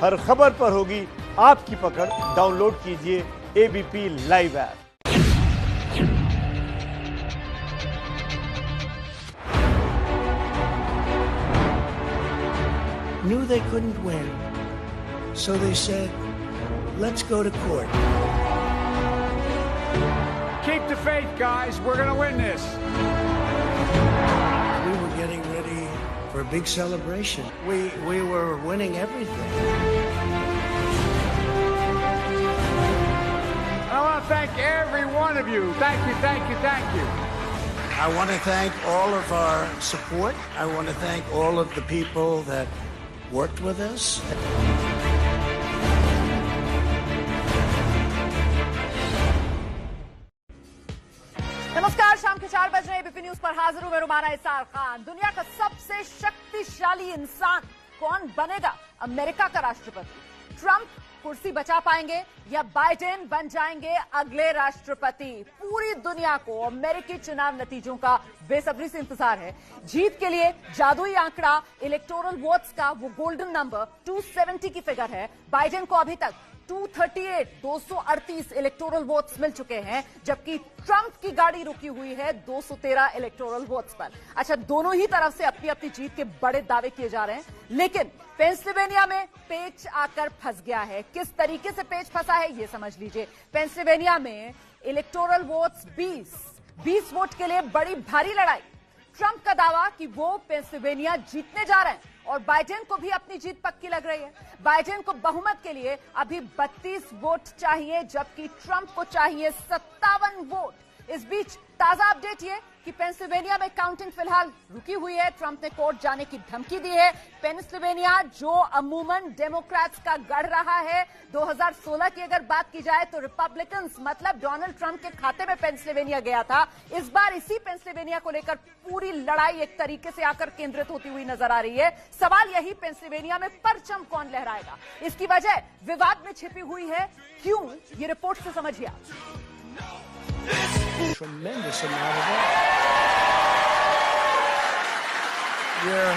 हर खबर पर होगी आपकी पकड़। डाउनलोड कीजिए ABP live app. Knew they couldn't win, so they said, let's go to court. Keep the faith, guys. We're going to win this. We were getting ready for a big celebration. We were winning everything. I want to thank every one of you. Thank you, thank you, thank you. I want to thank all of our support. I want to thank all of the people that worked with us. नमस्कार, शाम के 4 बज रहे ABP news पर हाजिर हूं मैं रुमाना इसार खान। दुनिया का सबसे शक्तिशाली इंसान कौन बनेगा अमेरिका का राष्ट्रपति? ट्रंप कुर्सी बचा पाएंगे या बाइडेन बन जाएंगे अगले राष्ट्रपति? पूरी दुनिया को अमेरिकी चुनाव नतीजों का बेसब्री से इंतजार है। जीत के लिए जादुई आंकड़ा इलेक्टोरल वोट्स का वो गोल्डन नंबर 270 की फिगर है। बाइडेन को अभी तक 238 इलेक्टोरल वोट्स मिल चुके हैं, जबकि ट्रंप की गाड़ी रुकी हुई है 213 इलेक्टोरल वोट्स पर। अच्छा, दोनों ही तरफ से अपनी अपनी जीत के बड़े दावे किए जा रहे हैं, लेकिन पेंसिल्वेनिया में पेच आकर फंस गया है। किस तरीके से पेच फंसा है ये समझ लीजिए। पेंसिल्वेनिया में इलेक्टोरल वोट्स 20 वोट के लिए बड़ी भारी लड़ाई। ट्रंप का दावा कि वो पेंसिल्वेनिया जीतने जा रहे हैं और बाइडेन को भी अपनी जीत पक्की लग रही है। बाइडेन को बहुमत के लिए अभी 32 वोट चाहिए, जबकि ट्रंप को चाहिए 57 वोट। इस बीच ताजा अपडेट ये कि पेंसिल्वेनिया में काउंटिंग फिलहाल रुकी हुई है। ट्रंप ने कोर्ट जाने की धमकी दी है। पेंसिल्वेनिया जो अमूमन डेमोक्रेट्स का गढ़ रहा है, 2016 की अगर बात की जाए तो रिपब्लिकन्स मतलब डोनाल्ड ट्रंप के खाते में पेंसिल्वेनिया गया था। इस बार इसी पेंसिल्वेनिया को लेकर पूरी लड़ाई एक तरीके से आकर केंद्रित होती हुई नजर आ रही है। सवाल यही, पेंसिल्वेनिया में परचम कौन लहराएगा? इसकी वजह विवाद में छिपी हुई है। क्यों, ये रिपोर्ट से समझिए आप। Tremendous amount of votes. Yeah.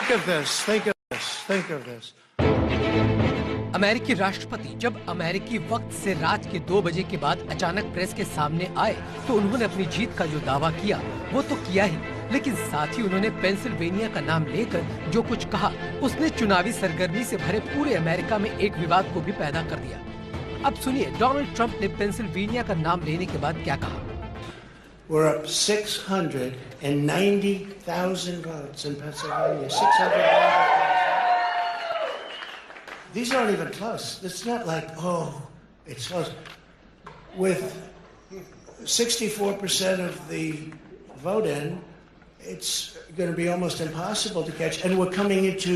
Think of this. Think of this. Think of this. अमेरिकी राष्ट्रपति जब अमेरिकी वक्त से रात के 2 बजे के बाद अचानक प्रेस के सामने आए तो उन्होंने अपनी जीत का जो दावा किया वो तो किया ही, लेकिन साथ ही उन्होंने पेंसिल्वेनिया का नाम लेकर जो कुछ कहा उसने चुनावी सरगर्मी से भरे पूरे अमेरिका में एक विवाद को भी पैदा कर दिया। अब सुनिए डोनाल्ड ट्रंप ने पेंसिल्वेनिया का नाम लेने के बाद क्या कहा। We're up 690,000 votes in Pennsylvania. 690,000. These aren't even close. It's not like, oh, it's close. With 64% of the vote in, it's going to be almost impossible to catch. And we're coming into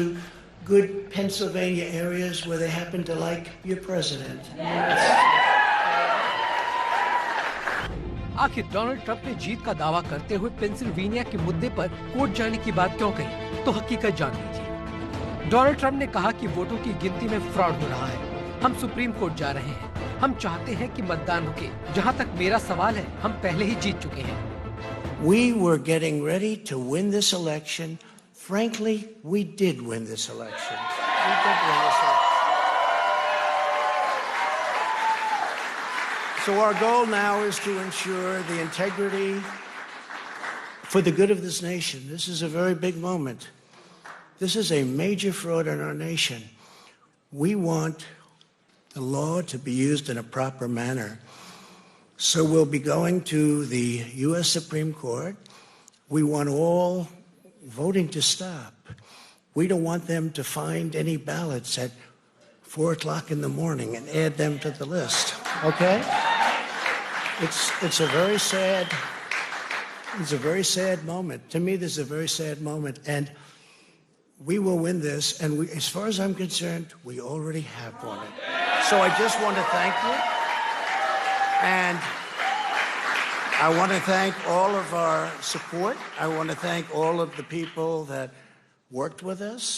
good Pennsylvania areas where they happen to like your president. आखिर Donald Trump ने जीत का दावा करते हुए Pennsylvania के मुद्दे पर court जाने की बात क्यों कही, तो हकीकत जान लीजिए। डोनाल्ड ट्रंप ने कहा कि वोटों की गिनती में फ्रॉड हो रहा है। हम सुप्रीम कोर्ट जा रहे हैं। हम चाहते हैं कि मतदान रुके। जहां तक मेरा सवाल है, हम पहले ही जीत चुके हैं। We were getting ready to win this election. Frankly, we did win this election. We did win this election. So our goal now is to ensure the integrity for the good of this nation. This is a very big moment. This is a major fraud in our nation. We want the law to be used in a proper manner. So we'll be going to the U.S. Supreme Court. We want all voting to stop. We don't want them to find any ballots at 4 o'clock in the morning and add them to the list. Okay? It's a very sad moment. To me, this is a very sad moment. And we will win this, and as far as I'm concerned, we already have won it. So I just want to thank you, and I want to thank all of our support. I want to thank all of the people that worked with us.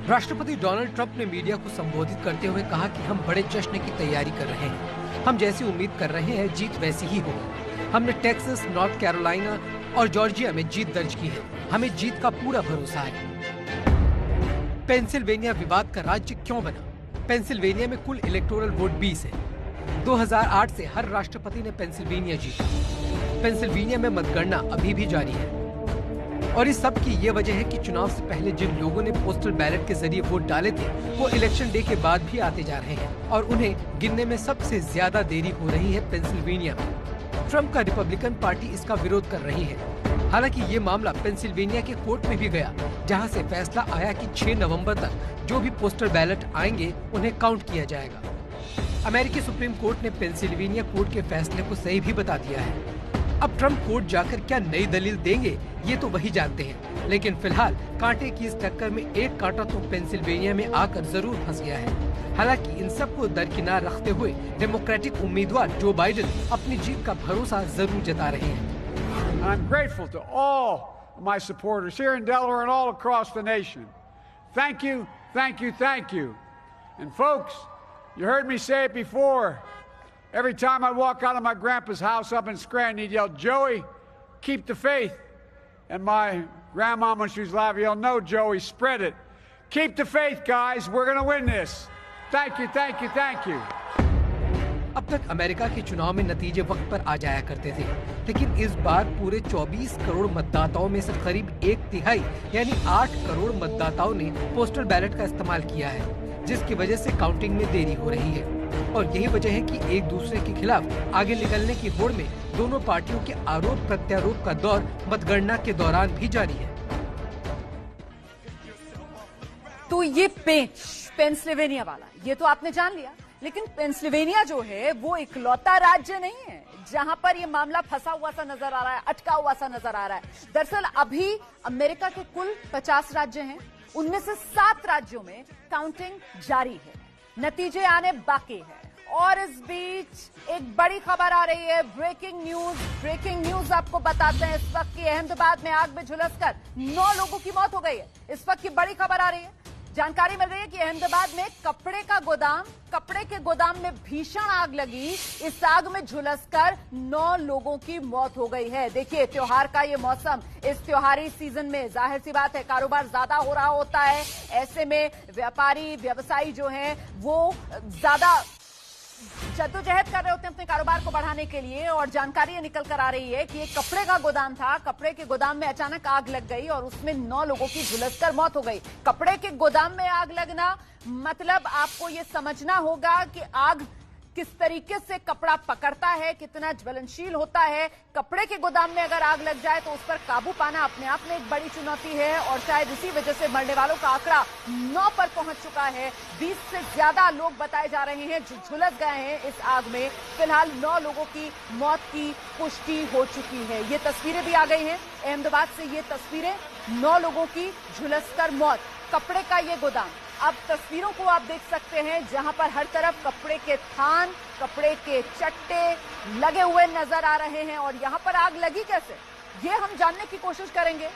राष्ट्रपति Donald Trump ने media को संबोधित करते हुए कहा कि हम बड़े जश्न की तैयारी कर रहे हैं। हम जैसी उम्मीद कर रहे हैं जीत वैसी ही होगी। हमने टेक्सास, नॉर्थ कैरोलिना और जॉर्जिया में जीत दर्ज की है। हमें जीत का पूरा भरोसा है। पेंसिल्वेनिया विवाद का राज्य क्यों बना? पेंसिल्वेनिया में कुल इलेक्टोरल वोट 20 है। 2008 से हर राष्ट्रपति ने पेंसिल्वेनिया जीता। पेंसिल्वेनिया में मतगणना अभी भी जारी है और इस सब की ये वजह है कि चुनाव से पहले जिन लोगों ने पोस्टल बैलेट के जरिए वोट डाले थे वो इलेक्शन डे के बाद भी आते जा रहे हैं और उन्हें गिनने में सबसे ज्यादा देरी हो रही है पेंसिल्वेनिया में। ट्रंप का रिपब्लिकन पार्टी इसका विरोध कर रही है। हालांकि ये मामला पेंसिल्वेनिया के कोर्ट में भी गया, जहां से फैसला आया कि 6 नवंबर तक जो भी पोस्टल बैलेट आएंगे उन्हें काउंट किया जाएगा। अमेरिकी सुप्रीम कोर्ट ने पेंसिल्वेनिया कोर्ट के फैसले को सही भी बता दिया है। अब ट्रंप कोर्ट जाकर क्या नई दलील देंगे ये तो वही जानते हैं, लेकिन फिलहाल कांटे की इस टक्कर में एक कांटा तो पेंसिल्वेनिया में आकर जरूर फंस गया है। हालांकि इन सबको दरकिनार रखते हुए डेमोक्रेटिक उम्मीदवार जो बाइडेन अपनी जीत का भरोसा जरूर जता रहे हैं। I'm grateful to all my supporters here in Delaware and all across the nation. Thank you, thank you, thank you. And folks, you heard me say it before. Every time I walk out of my grandpa's house up in Scranton, he'd yell, "Joey, keep the faith." And my grandma, when she was alive, yelled, "No, Joey, spread it. Keep the faith, guys. We're going to win this." Thank you, thank you, thank you. अब तक America के चुनाव में नतीजे वक्त पर आ जाया करते थे, लेकिन इस बार पूरे 24 करोड़ मतदाताओं में से करीब 1/3 यानी 8 करोड़ मतदाताओं ने पोस्टल बैलेट का इस्तेमाल किया है, जिसकी वजह से काउंटिंग में देरी हो रही है। और यही वजह है कि एक दूसरे के खिलाफ आगे निकलने की होड़ में दोनों पार्टियों के आरोप प्रत्यारोप का दौर मतगणना के दौरान भी जारी है। तो ये पेंच पेंसिल्वेनिया वाला ये तो आपने जान लिया, लेकिन पेंसिल्वेनिया जो है वो इकलौता राज्य नहीं है जहां पर ये मामला फंसा हुआ सा नजर आ रहा है, अटका हुआ सा नजर आ रहा है। दरअसल अभी अमेरिका के कुल 50 राज्य हैं, उनमें से 7 राज्यों में काउंटिंग जारी है, नतीजे आने बाकी है। और इस बीच एक बड़ी खबर आ रही है, ब्रेकिंग न्यूज आपको बताते हैं इस वक्त की अहमदाबाद में आग में झुलसकर 9 लोगों की मौत हो गई है। इस वक्त की बड़ी खबर आ रही है, जानकारी मिल रही है कि अहमदाबाद में कपड़े के गोदाम में भीषण आग लगी। इस आग में झुलसकर 9 लोगों की मौत हो गई है। देखिए, त्योहार का ये मौसम, इस त्योहारी सीजन में जाहिर सी बात है कारोबार ज्यादा हो रहा होता है। ऐसे में व्यवसायी जो हैं वो ज्यादा जद्दोजहद कर रहे होते हैं अपने कारोबार को बढ़ाने के लिए। और जानकारी ये निकल कर आ रही है कि एक कपड़े का गोदाम था, कपड़े के गोदाम में अचानक आग लग गई और उसमें 9 लोगों की झुलसकर मौत हो गई। कपड़े के गोदाम में आग लगना मतलब आपको ये समझना होगा कि आग किस तरीके से कपड़ा पकड़ता है, कितना ज्वलनशील होता है। कपड़े के गोदाम में अगर आग लग जाए तो उस पर काबू पाना अपने आप में एक बड़ी चुनौती है और शायद इसी वजह से मरने वालों का आंकड़ा 9 पर पहुंच चुका है। 20 से ज्यादा लोग बताए जा रहे हैं जो झुलस गए हैं इस आग में। फिलहाल 9 लोगों की मौत की पुष्टि हो चुकी है। ये तस्वीरें भी आ गई हैं अहमदाबाद से, ये तस्वीरें 9 लोगों की झुलसकर मौत, कपड़े का ये गोदाम। अब तस्वीरों को आप देख सकते हैं जहां पर हर तरफ कपड़े के थान, कपड़े के चट्टे लगे हुए नजर आ रहे हैं। और यहां पर आग लगी कैसे, ये हम जानने की कोशिश करेंगे।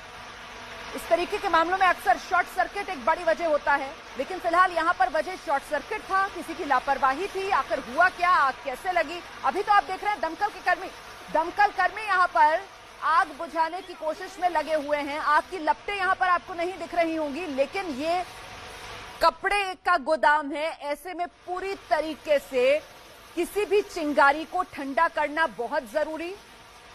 इस तरीके के मामलों में अक्सर शॉर्ट सर्किट एक बड़ी वजह होता है, लेकिन फिलहाल यहां पर वजह शॉर्ट सर्किट था, किसी की लापरवाही थी। आखिर हुआ क्या, आग कैसे लगी? अभी तो आप देख रहे हैं दमकल कर्मी यहां पर आग बुझाने की कोशिश में लगे हुए हैं। आग की लपटें यहां पर आपको नहीं दिख रही होंगी, लेकिन ये कपड़े का गोदाम है। ऐसे में पूरी तरीके से किसी भी चिंगारी को ठंडा करना बहुत जरूरी,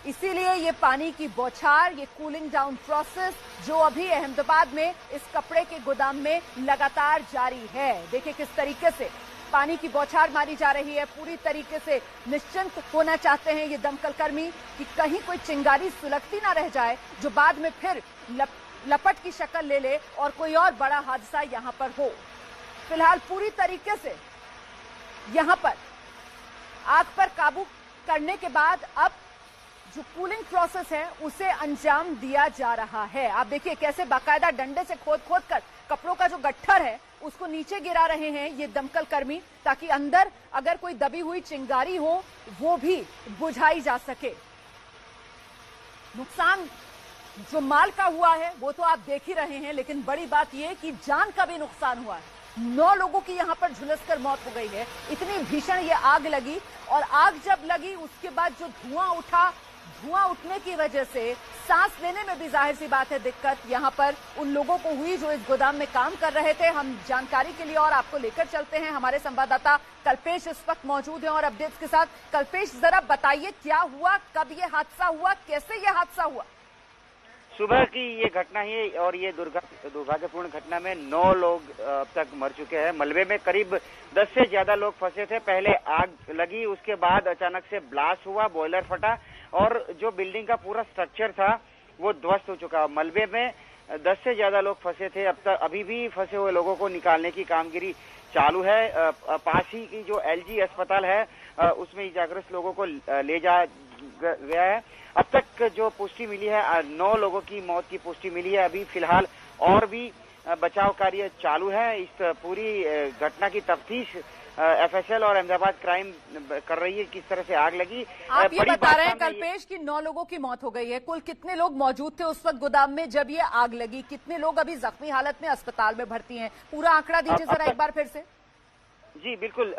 इसीलिए ये पानी की बौछार, ये कूलिंग डाउन प्रोसेस जो अभी अहमदाबाद में इस कपड़े के गोदाम में लगातार जारी है। देखिए किस तरीके से पानी की बौछार मारी जा रही है। पूरी तरीके से निश्चिंत होना चाहते हैं ये दमकल कर्मी कि कहीं कोई चिंगारी सुलगती ना रह जाए जो बाद में फिर लपट की शक्ल ले ले और कोई और बड़ा हादसा यहां पर हो। फिलहाल पूरी तरीके से यहां पर आग पर काबू करने के बाद अब जो कूलिंग प्रोसेस है उसे अंजाम दिया जा रहा है। आप देखिए कैसे बाकायदा डंडे से खोद खोद कर कपड़ों का जो गट्ठर है उसको नीचे गिरा रहे हैं ये दमकल कर्मी, ताकि अंदर अगर कोई दबी हुई चिंगारी हो वो भी बुझाई जा सके। नुकसान जो माल का हुआ है वो तो आप देख ही रहे हैं, लेकिन बड़ी बात यह कि जान का भी नुकसान हुआ है। 9 लोगों की यहां पर झुलसकर मौत हो गई है। इतनी भीषण ये आग लगी, और आग जब लगी उसके बाद जो धुआं उठा, धुआं उठने की वजह से सांस लेने में भी जाहिर सी बात है दिक्कत यहां पर उन लोगों को हुई जो इस गोदाम में काम कर रहे थे। हम जानकारी के लिए और आपको लेकर चलते हैं, हमारे संवाददाता कल्पेश इस वक्त मौजूद हैं और अपडेट्स के साथ। कल्पेश, जरा बताइए क्या हुआ, कब ये हादसा हुआ, कैसे ये हादसा हुआ? सुबह की ये घटना है और ये दुर्भाग्यपूर्ण घटना में 9 लोग अब तक मर चुके हैं। मलबे में करीब 10 से ज्यादा लोग फंसे थे। पहले आग लगी, उसके बाद अचानक से ब्लास्ट हुआ, बॉयलर फटा और जो बिल्डिंग का पूरा स्ट्रक्चर था वो ध्वस्त हो चुका। मलबे में 10 से ज्यादा लोग फंसे थे। अब तक अभी भी फंसे हुए लोगों को निकालने की कामगिरी चालू है। पास ही की जो LG अस्पताल है उसमें इजाग्रस्त लोगों को ले जा गया है। अब तक जो पुष्टि मिली है 9 लोगों की मौत की पुष्टि मिली है। अभी फिलहाल और भी बचाव कार्य चालू है। इस पूरी घटना की तफ्तीश FSL और अहमदाबाद क्राइम कर रही है, किस तरह से आग लगी। आप ये बता रहे हैं कल्पेश कि 9 लोगों की मौत हो गई है। कुल कितने लोग मौजूद थे उस वक्त गोदाम में जब ये आग लगी? कितने लोग अभी जख्मी हालत में अस्पताल में भर्ती हैं? पूरा आंकड़ा दीजिए जरा एक बार फिर से। जी बिल्कुल,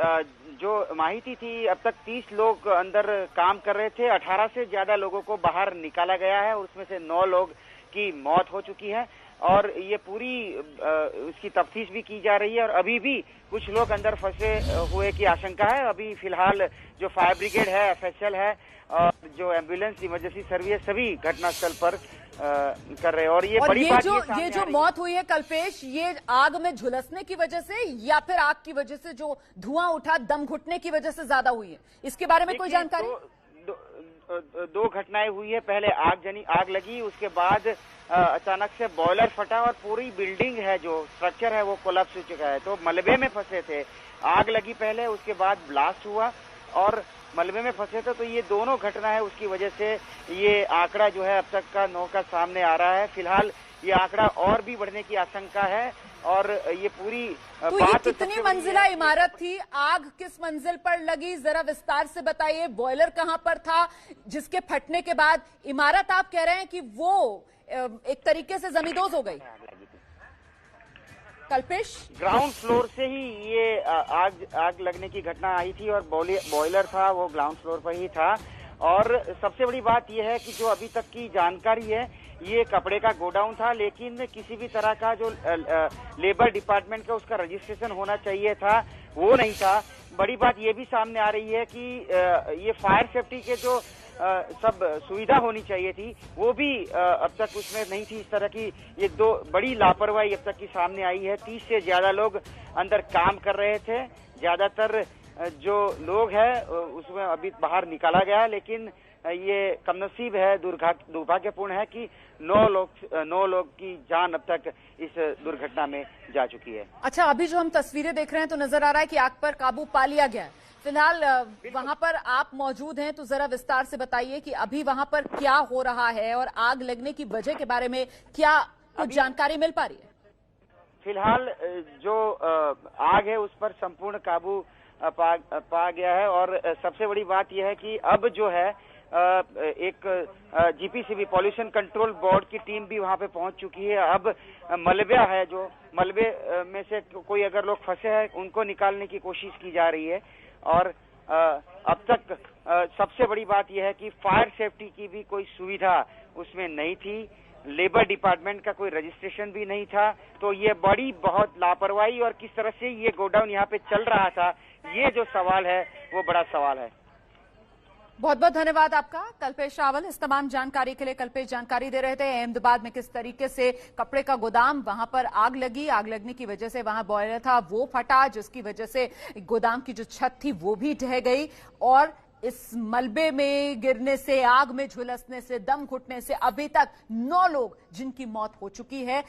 जो माहिती थी अब तक 30 लोग अंदर काम कर रहे थे। 18 से ज्यादा लोगों को बाहर निकाला गया है, उसमें से 9 लोग की मौत हो चुकी है और ये पूरी उसकी तफ्तीश भी की जा रही है और अभी भी कुछ लोग अंदर फंसे हुए की आशंका है। अभी फिलहाल जो फायर ब्रिगेड है, FSL है और जो एम्बुलेंस इमरजेंसी सर्विस सभी घटनास्थल पर कर रहे हैं। और ये बड़ी बात ये जो मौत हुई है कल्पेश, ये आग में झुलसने की वजह से या फिर आग की वजह से जो धुआं उठा दम घुटने की वजह से ज्यादा हुई है, इसके बारे में कोई जानकारी? दो घटनाएं हुई है। पहले आग लगी, उसके बाद अचानक से बॉयलर फटा और पूरी बिल्डिंग है जो स्ट्रक्चर है वो कोलैप्स हो चुका है। तो मलबे में फंसे थे, आग लगी पहले, उसके बाद ब्लास्ट हुआ और मलबे में फंसे थे। तो ये दोनों घटना है, उसकी वजह से ये आंकड़ा जो है अब तक का 9 का सामने आ रहा है। फिलहाल ये आंकड़ा और भी बढ़ने की आशंका है और ये पूरी तो ये कितनी मंजिला इमारत थी? आग किस मंजिल पर लगी, जरा विस्तार से बताइए। बॉयलर कहां पर था जिसके फटने के बाद इमारत आप कह रहे हैं कि वो एक तरीके से जमींदोज हो गई? कल्पेश, ग्राउंड फ्लोर से ही ये आग लगने की घटना आई थी और बॉयलर था वो ग्राउंड फ्लोर पर ही था। और सबसे बड़ी बात यह है कि जो अभी तक की जानकारी है ये कपड़े का गोडाउन था, लेकिन किसी भी तरह का जो लेबर डिपार्टमेंट का उसका रजिस्ट्रेशन होना चाहिए था वो नहीं था। बड़ी बात ये भी सामने आ रही है कि ये फायर सेफ्टी के जो सब सुविधा होनी चाहिए थी वो भी अब तक उसमें नहीं थी। इस तरह की ये 2 बड़ी लापरवाही अब तक की सामने आई है। 30 से ज्यादा लोग अंदर काम कर रहे थे, ज्यादातर जो लोग हैं उसमें अभी बाहर निकाला गया, लेकिन ये कमनसीब है, दुर्भाग्यपूर्ण है कि 9 लोग की जान अब तक इस दुर्घटना में जा चुकी है। अच्छा, अभी जो हम तस्वीरें देख रहे हैं तो नजर आ रहा है कि आग पर काबू पा लिया गया है। फिलहाल वहां पर आप मौजूद हैं तो जरा विस्तार से बताइए कि अभी वहां पर क्या हो रहा है और आग लगने की वजह के बारे में क्या कुछ जानकारी मिल पा रही है? फिलहाल जो आग है उस पर संपूर्ण काबू पा गया है और सबसे बड़ी बात यह है कि अब जो है एक GPCB पॉल्यूशन कंट्रोल बोर्ड की टीम भी वहां पे पहुंच चुकी है। अब मलबा है, जो मलबे में से कोई अगर लोग फंसे हैं उनको निकालने की कोशिश की जा रही है। और अब तक सबसे बड़ी बात यह है कि फायर सेफ्टी की भी कोई सुविधा उसमें नहीं थी, लेबर डिपार्टमेंट का कोई रजिस्ट्रेशन भी नहीं था। तो ये बड़ी बहुत लापरवाही और किस तरह से ये गोडाउन यहाँ पे चल रहा था, ये जो सवाल है वो बड़ा सवाल है। बहुत बहुत धन्यवाद आपका कल्पेश रावल, इस तमाम जानकारी के लिए। कल्पेश जानकारी दे रहे थे अहमदाबाद में किस तरीके से कपड़े का गोदाम, वहां पर आग लगी, आग लगने की वजह से वहां बॉयलर था वो फटा, जिसकी वजह से गोदाम की जो छत थी वो भी ढह गई और इस मलबे में गिरने से, आग में झुलसने से, दम घुटने से अभी तक 9 लोग जिनकी मौत हो चुकी है।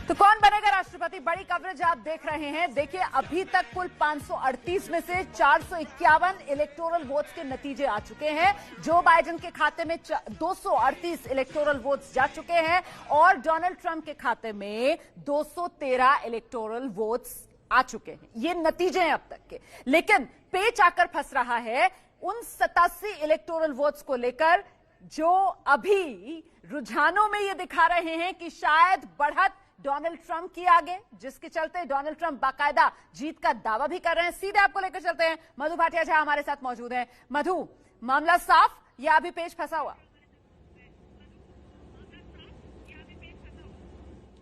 तो कौन बनेगा राष्ट्रपति, बड़ी कवरेज आप देख रहे हैं। देखिए, अभी तक कुल 538 में से 451 इलेक्टोरल वोट्स के नतीजे आ चुके हैं। जो बाइडेन के खाते में 238 इलेक्टोरल वोट्स जा चुके हैं और डोनाल्ड ट्रंप के खाते में 213 इलेक्टोरल वोट्स आ चुके हैं। ये नतीजे हैं अब तक के। लेकिन पेच आकर फंस रहा है उन 87 इलेक्टोरल वोट्स को लेकर जो अभी रुझानों में ये दिखा रहे हैं कि शायद बढ़त डोनाल्ड ट्रंप की आगे, जिसके चलते डोनाल्ड ट्रंप बाकायदा जीत का दावा भी कर रहे हैं। सीधे आपको लेकर चलते हैं, मधु भाटिया झा हमारे साथ मौजूद हैं। मधु, मामला साफ या अभी पेच फंसा हुआ?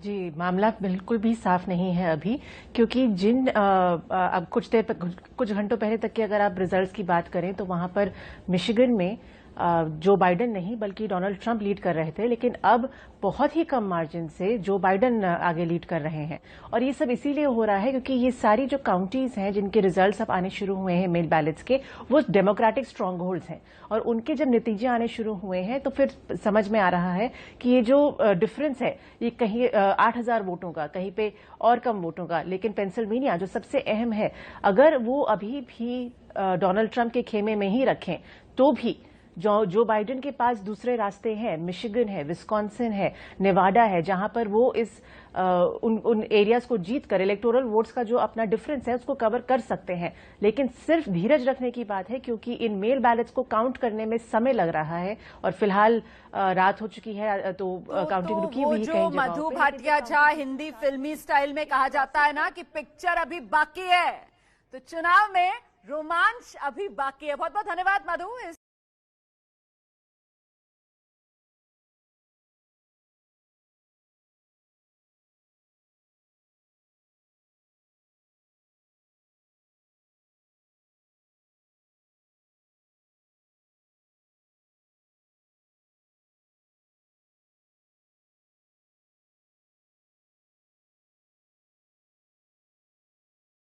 जी, मामला बिल्कुल भी साफ नहीं है अभी, क्योंकि जिन अब कुछ घंटों पहले तक के अगर आप रिजल्ट्स की बात करें तो वहां पर मिशिगन में जो बाइडेन नहीं बल्कि डोनाल्ड ट्रंप लीड कर रहे थे, लेकिन अब बहुत ही कम मार्जिन से जो बाइडेन आगे लीड कर रहे हैं। और ये सब इसीलिए हो रहा है क्योंकि ये सारी जो काउंटीज हैं जिनके रिजल्ट्स अब आने शुरू हुए हैं मेल बैलेट्स के, वो डेमोक्रेटिक स्ट्रांग होल्ड्स हैं और उनके जब नतीजे आने शुरू हुए हैं तो फिर समझ में आ रहा है कि ये जो डिफरेंस है ये कहीं 8,000 वोटों का, कहीं पे और कम वोटों का। लेकिन पेंसिल्वेनिया जो सबसे अहम है, अगर वो अभी भी डोनाल्ड ट्रंप के खेमे में ही रखें तो भी जो बाइडेन के पास दूसरे रास्ते हैं, मिशिगन है, विस्कॉन्सिन है, नेवाडा है, जहां पर वो उन एरियाज को जीत कर इलेक्टोरल वोट्स का जो अपना डिफरेंस है उसको कवर कर सकते हैं। लेकिन सिर्फ धीरज रखने की बात है क्योंकि इन मेल बैलेट्स को काउंट करने में समय लग रहा है और फिलहाल रात हो चुकी है तो काउंटिंग रुकी हुई है कई जगहों पे। मधु भाटिया झा, हिंदी फिल्मी स्टाइल में कहा जाता है ना कि पिक्चर अभी बाकी है, तो चुनाव में रोमांच अभी बाकी है। बहुत बहुत धन्यवाद मधु।